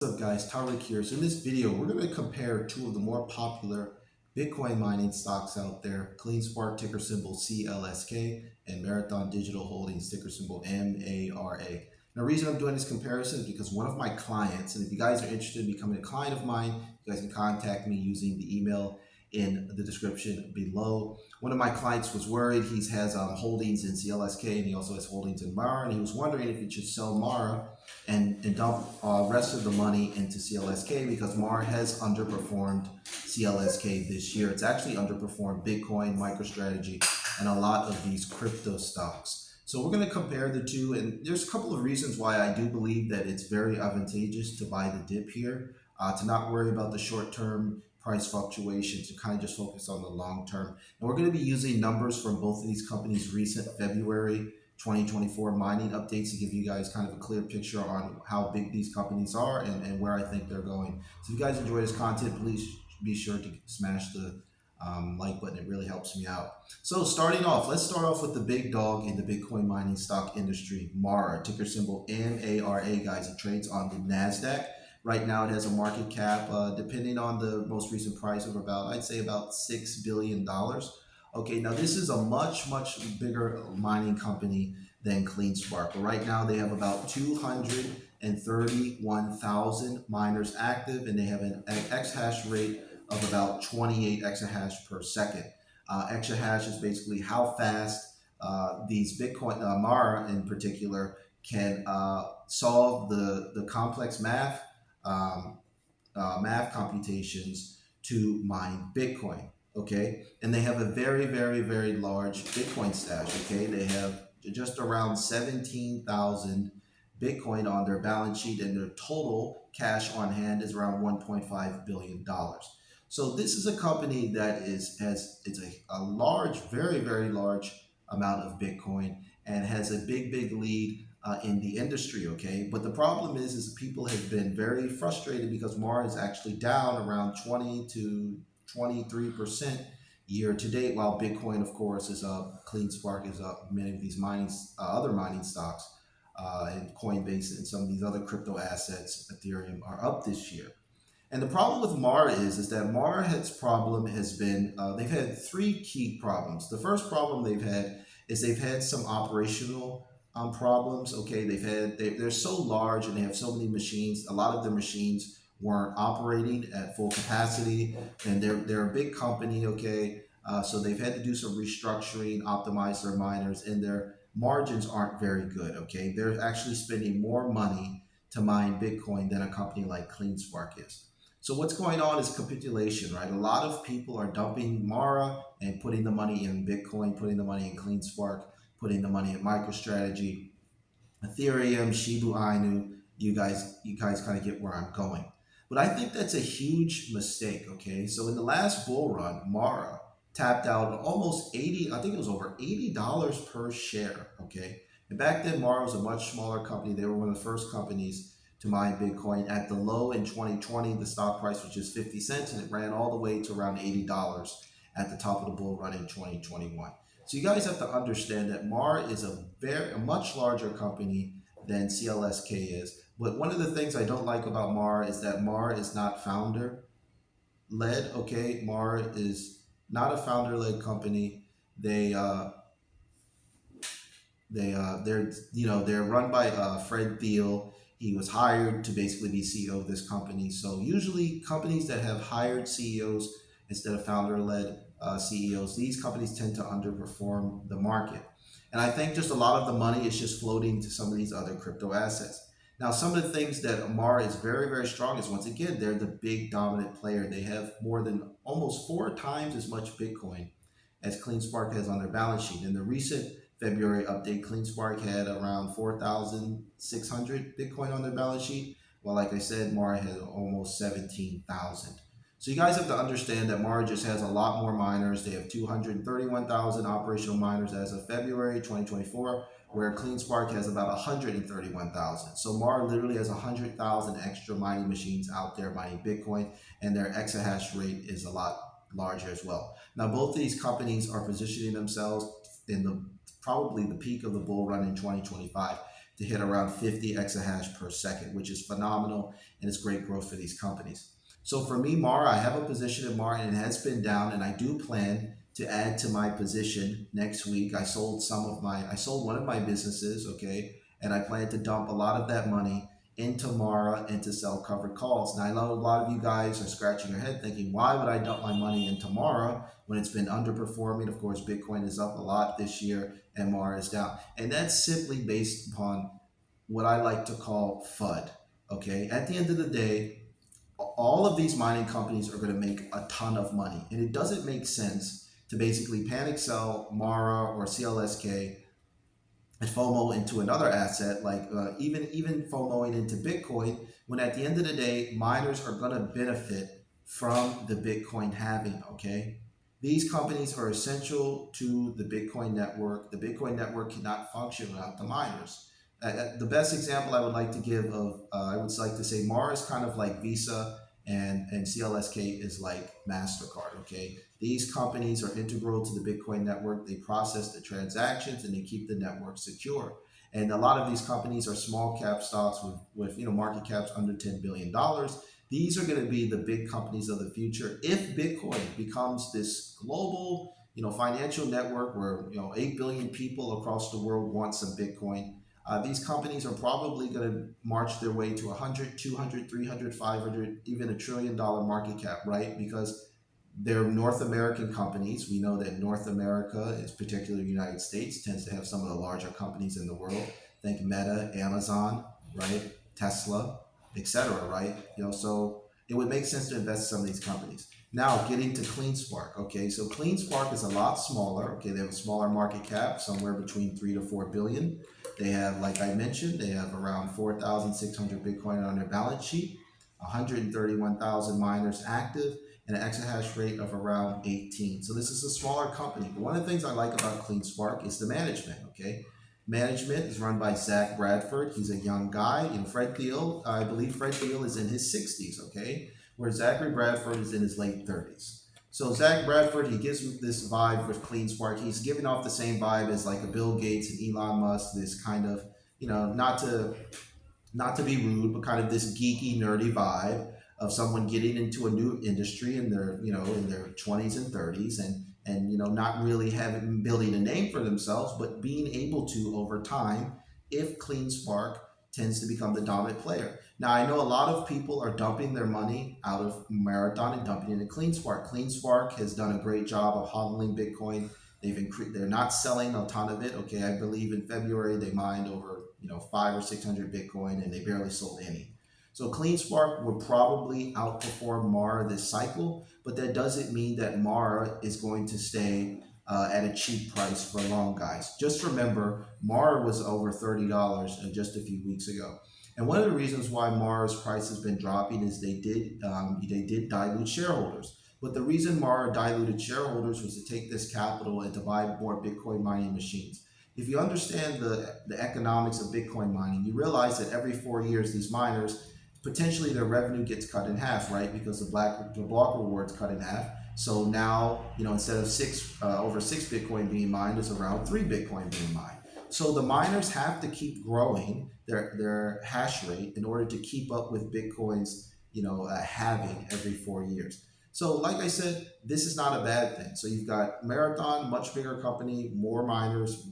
What's up guys, tarikpierce. In this video, we're going to compare two of the more popular Bitcoin mining stocks out there, CleanSpark ticker symbol CLSK and Marathon Digital Holdings ticker symbol MARA. Now, the reason I'm doing this comparison is because one of my clients, and if you guys are interested in becoming a client of mine, you guys can contact me using the email in the description below. One of my clients was worried. He has holdings in CLSK and he also has holdings in MARA, and he was wondering if he should sell MARA and dump rest of the money into CLSK because MARA has underperformed CLSK this year. It's actually underperformed Bitcoin, MicroStrategy, and a lot of these crypto stocks. So we're going to compare the two, and there's a couple of reasons why I do believe that it's very advantageous to buy the dip here, to not worry about the short-term price fluctuations, to kind of just focus on the long term. And we're going to be using numbers from both of these companies' recent February 2024 mining updates to give you guys kind of a clear picture on how big these companies are and where I think they're going. So if you guys enjoy this content, please be sure to smash the like button. It really helps me out. So starting off, let's start off with the big dog in the Bitcoin mining stock industry, MARA, ticker symbol MARA, guys. It trades on the NASDAQ. Right now it has a market cap, depending on the most recent price, of about, I'd say about $6 billion. Okay, now this is a much bigger mining company than CleanSpark. But right now they have about 231,000 miners active, and they have an exahash rate of about 28 exahash per second. Exahash is basically how fast these Bitcoin, MARA in particular, can solve the complex math computations to mine Bitcoin. Okay, and they have a very large Bitcoin stash. Okay, they have just around 17,000 Bitcoin on their balance sheet, and their total cash on hand is around $1.5 billion. So this is a company that it's a large, very large amount of Bitcoin and has a big lead in the industry. Okay, but the problem is people have been very frustrated because MARA is actually down around 20 to 23% year to date, while Bitcoin, of course, is up. CleanSpark is up. Many of these other mining stocks, and Coinbase and some of these other crypto assets, Ethereum, are up this year. And the problem with MARA is that MARA's problem has been, they've had three key problems. The first problem they've had is they've had some operational problems. Okay, they're so large and they have so many machines. A lot of their machines weren't operating at full capacity, and they're a big company. Okay, so they've had to do some restructuring, optimize their miners, and their margins aren't very good. Okay, they're actually spending more money to mine Bitcoin than a company like CleanSpark is. So what's going on is capitulation, right? A lot of people are dumping MARA and putting the money in Bitcoin, putting the money in CleanSpark, putting the money in MicroStrategy, Ethereum, Shiba Inu. You guys kind of get where I'm going. But I think that's a huge mistake. Okay, so in the last bull run, MARA tapped out almost 80. I think it was over $80 per share. Okay, and back then MARA was a much smaller company. They were one of the first companies to mine Bitcoin. At the low in 2020, the stock price was just 50 cents, and it ran all the way to around $80 at the top of the bull run in 2021. So you guys have to understand that MARA is a much larger company than CLSK is. But one of the things I don't like about MARA is that MARA is not founder led. Okay, MARA is not a founder led company. They're run by Fred Thiel. He was hired to basically be CEO of this company. So usually companies that have hired CEOs instead of founder-led CEOs, these companies tend to underperform the market. And I think just a lot of the money is just floating to some of these other crypto assets. Now, some of the things that MARA is very strong is, once again, they're the big dominant player. They have more than almost 4 times as much Bitcoin as CleanSpark has on their balance sheet. In the recent February update, CleanSpark had around 4,600 Bitcoin on their balance sheet, while, like I said, MARA had almost 17,000. So you guys have to understand that MARA just has a lot more miners. They have 231,000 operational miners as of February 2024, where CleanSpark has about 131,000. So MARA literally has 100,000 extra mining machines out there mining Bitcoin, and their exahash rate is a lot larger as well. Now, both these companies are positioning themselves in probably the peak of the bull run in 2025 to hit around 50 exahash per second, which is phenomenal, and it's great growth for these companies. So for me, Mara, I have a position in Mara, and it has been down, and I do plan to add to my position next week. I sold one of my businesses, okay, and I plan to dump a lot of that money into Mara and to sell covered calls. Now I know a lot of you guys are scratching your head thinking, why would I dump my money into Mara when it's been underperforming? Of course, Bitcoin is up a lot this year and Mara is down. And that's simply based upon what I like to call FUD. Okay. At the end of the day, all of these mining companies are going to make a ton of money. And it doesn't make sense to basically panic sell Mara or CLSK and FOMO into another asset, like even FOMOing into Bitcoin, when at the end of the day, miners are going to benefit from the Bitcoin halving, okay? These companies are essential to the Bitcoin network. The Bitcoin network cannot function without the miners. The best example I would like to give of, I would like to say Mars is kind of like Visa and CLSK is like MasterCard, okay? These companies are integral to the Bitcoin network. They process the transactions and they keep the network secure. And a lot of these companies are small cap stocks with market caps under $10 billion. These are going to be the big companies of the future. If Bitcoin becomes this global, financial network where 8 billion people across the world want some Bitcoin, these companies are probably going to march their way to 100, 200, 300, 500, even $1 trillion market cap, right? Because they're North American companies. We know that North America, is particularly the United States, tends to have some of the larger companies in the world. Think Meta, Amazon, right? Tesla, etc. Right? So it would make sense to invest in some of these companies. Now, getting to CleanSpark. Okay, so CleanSpark is a lot smaller. Okay, they have a smaller market cap, somewhere between 3 to 4 billion. They have, like I mentioned, they have around 4,600 Bitcoin on their balance sheet, 131,000 miners active, and an exahash rate of around 18. So this is a smaller company. But one of the things I like about CleanSpark is the management. Okay, management is run by Zach Bradford. He's a young guy. Fred Thiel, I believe Fred Thiel is in his 60s. Okay, where Zachary Bradford is in his late 30s. So Zach Bradford, he gives this vibe with CleanSpark. He's giving off the same vibe as like a Bill Gates and Elon Musk. This kind of, not to be rude, but kind of this geeky, nerdy vibe of someone getting into a new industry in their, in their 20s and 30s, and not really having building a name for themselves, but being able to over time, if CleanSpark tends to become the dominant player. Now I know a lot of people are dumping their money out of Marathon and dumping it into CleanSpark. CleanSpark has done a great job of hodling Bitcoin. They're not selling a ton of it. Okay, I believe in February they mined over 500 or 600 Bitcoin, and they barely sold any. So CleanSpark will probably outperform Mara this cycle, but that doesn't mean that Mara is going to stay at a cheap price for long, guys. Just remember, Mara was over $30 just a few weeks ago. And one of the reasons why Mara's price has been dropping is they did dilute shareholders. But the reason Mara diluted shareholders was to take this capital and to buy more Bitcoin mining machines. If you understand the economics of Bitcoin mining, you realize that every 4 years, these miners, potentially their revenue gets cut in half, right? Because the block reward's cut in half. So now, instead of over 6 Bitcoin being mined, it's around 3 Bitcoin being mined. So the miners have to keep growing their hash rate in order to keep up with Bitcoin's, halving every 4 years. So like I said, this is not a bad thing. So you've got Marathon, much bigger company, more miners,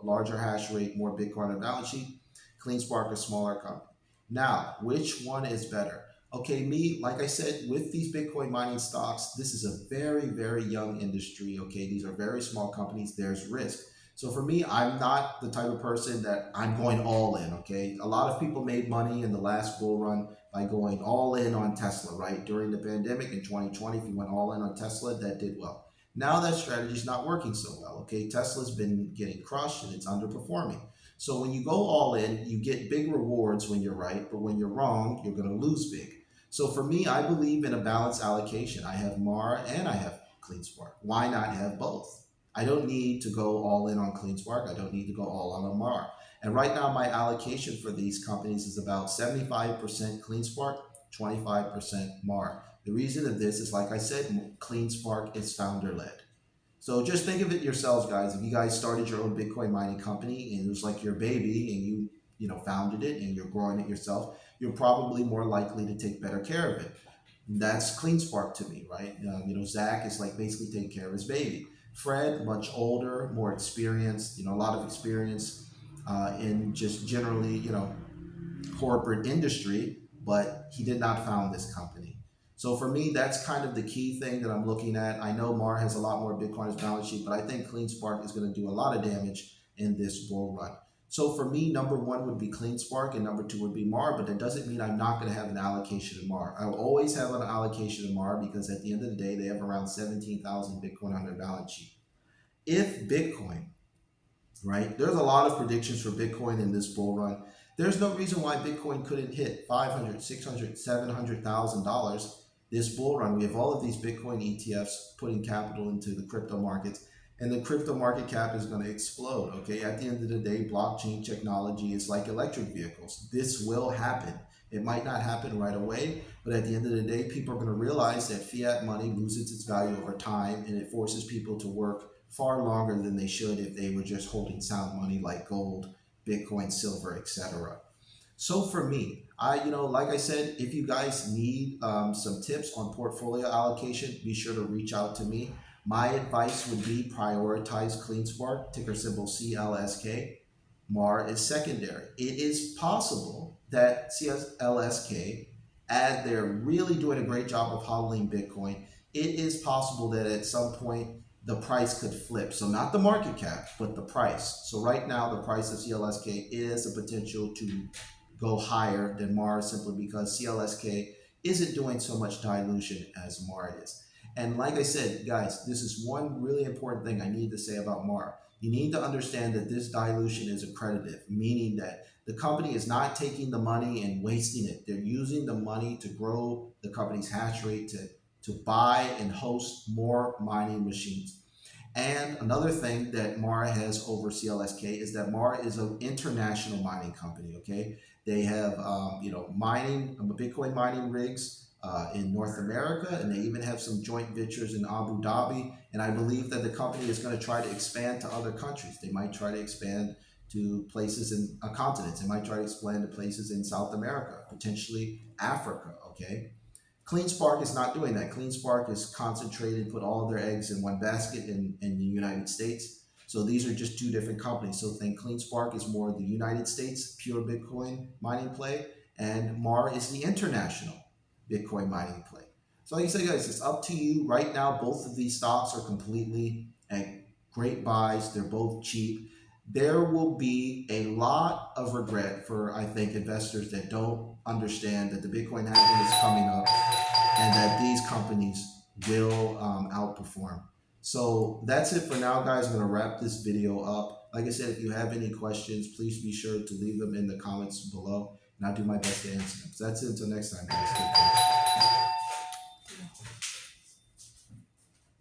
larger hash rate, more Bitcoin on the balance sheet. CleanSpark, a smaller company. Now, which one is better? Okay, like I said, with these Bitcoin mining stocks, this is a very, very young industry. Okay, these are very small companies. There's risk. So for me, I'm not the type of person that I'm going all in. Okay, a lot of people made money in the last bull run by going all in on Tesla, right? During the pandemic in 2020, if you went all in on Tesla, that did well. Now that strategy is not working so well. Okay, Tesla's been getting crushed and it's underperforming. So when you go all in, you get big rewards when you're right, but when you're wrong, you're going to lose big. So for me, I believe in a balanced allocation. I have Mara and I have CleanSpark. Why not have both? I don't need to go all in on CleanSpark. I don't need to go all in on Mara. And right now, my allocation for these companies is about 75% CleanSpark, 25% Mara. The reason of this is, like I said, CleanSpark is founder led. So just think of it yourselves, guys. If you guys started your own Bitcoin mining company and it was like your baby, and founded it and you're growing it yourself, you're probably more likely to take better care of it. That's CleanSpark to me, right? Zach is like basically taking care of his baby. Fred, much older, more experienced, a lot of experience in just generally, corporate industry, but he did not found this company. So for me, that's kind of the key thing that I'm looking at. I know Mar has a lot more Bitcoin on his balance sheet, but I think CleanSpark is going to do a lot of damage in this bull run. So for me, number one would be CleanSpark and number two would be Mar, but that doesn't mean I'm not going to have an allocation of Mar. I will always have an allocation of Mar because at the end of the day, they have around 17,000 Bitcoin on their balance sheet. If Bitcoin, right? There's a lot of predictions for Bitcoin in this bull run. There's no reason why Bitcoin couldn't hit 500, 600, $700,000 this bull run. We have all of these Bitcoin ETFs putting capital into the crypto markets, and the crypto market cap is going to explode. Okay, at the end of the day, blockchain technology is like electric vehicles. This will happen. It might not happen right away, but at the end of the day, people are going to realize that fiat money loses its value over time, and it forces people to work far longer than they should if they were just holding sound money like gold, Bitcoin, silver, etc. So for me, like I said, if you guys need some tips on portfolio allocation, be sure to reach out to me. My advice would be prioritize CleanSpark, ticker symbol CLSK. Mar is secondary. It is possible that CLSK, as they're really doing a great job of hodling Bitcoin, it is possible that at some point the price could flip. So not the market cap, but the price. So right now, the price of CLSK is a potential to go higher than Mar simply because CLSK isn't doing so much dilution as Mar is. And like I said, guys, this is one really important thing I need to say about Mar. You need to understand that this dilution is accretive, meaning that the company is not taking the money and wasting it. They're using the money to grow the company's hash rate, to buy and host more mining machines. And another thing that Mara has over CLSK is that Mara is an international mining company. Okay, they have mining Bitcoin mining rigs in North America, and they even have some joint ventures in Abu Dhabi. And I believe that the company is going to try to expand to other countries. They might try to expand to places in continents. They might try to expand to places in South America, potentially Africa. Okay. CleanSpark is not doing that. CleanSpark is concentrated, put all of their eggs in one basket in the United States. So these are just two different companies. So think CleanSpark is more the United States pure Bitcoin mining play, and Mar is the international Bitcoin mining play. So like I said, guys, it's up to you. Right now, both of these stocks are completely at great buys. They're both cheap. There will be a lot of regret for, I think, investors that don't understand that the Bitcoin halving is coming up and that these companies will outperform. So that's it for now, guys. I'm going to wrap this video up. Like I said, if you have any questions, please be sure to leave them in the comments below, and I'll do my best to answer them. So that's it until next time, guys. Take care.